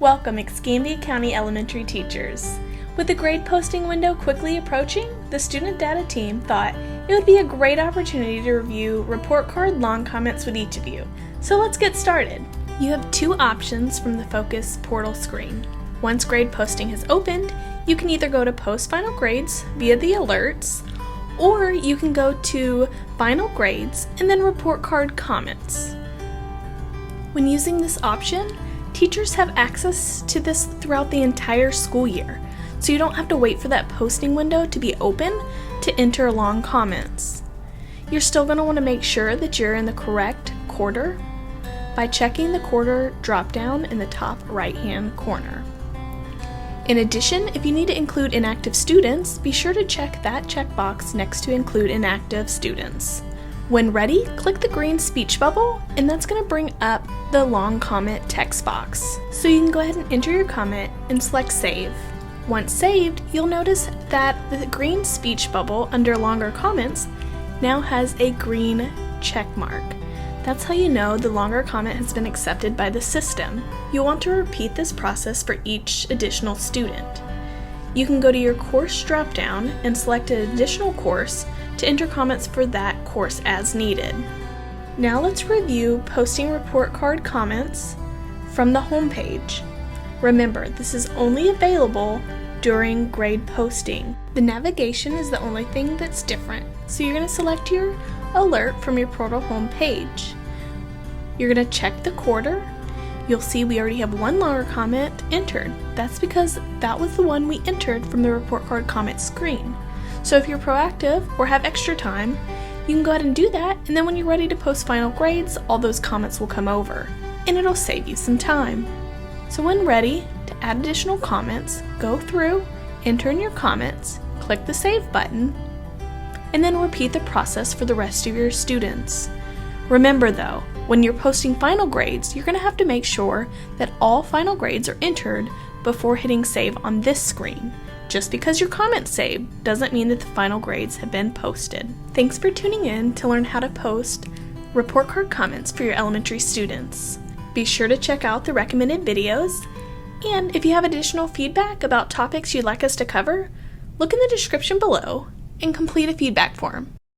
Welcome, Escambia County elementary teachers. With the grade posting window quickly approaching, the student data team thought it would be a great opportunity to review report card long comments with each of you. So let's get started. You have two options from the Focus portal screen. Once grade posting has opened, you can either go to Post Final Grades via the alerts, or you can go to Final Grades and then Report Card Comments. When using this option, teachers have access to this throughout the entire school year, so you don't have to wait for that posting window to be open to enter long comments. You're still going to want to make sure that you're in the correct quarter by checking the quarter drop-down in the top right-hand corner. In addition, if you need to include inactive students, be sure to check that checkbox next to include inactive students. When ready, click the green speech bubble, and that's going to bring up the long comment text box. So you can go ahead and enter your comment and select save. Once saved, you'll notice that the green speech bubble under longer comments now has a green check mark. That's how you know the longer comment has been accepted by the system. You'll want to repeat this process for each additional student. You can go to your course drop-down and select an additional course to enter comments for that course as needed. Now let's review posting report card comments from the home page. Remember, this is only available during grade posting. The navigation is the only thing that's different, so you're going to select your alert from your portal home page. You're going to check the quarter. You'll see we already have one longer comment entered. That's because that was the one we entered from the report card comment screen. So if you're proactive or have extra time, you can go ahead and do that, and then when you're ready to post final grades, all those comments will come over, and it'll save you some time. So when ready to add additional comments, go through, enter in your comments, click the save button, and then repeat the process for the rest of your students. Remember though, when you're posting final grades, you're going to have to make sure that all final grades are entered before hitting save on this screen. Just because your comment's saved doesn't mean that the final grades have been posted. Thanks for tuning in to learn how to post report card comments for your elementary students. Be sure to check out the recommended videos, and if you have additional feedback about topics you'd like us to cover, look in the description below and complete a feedback form.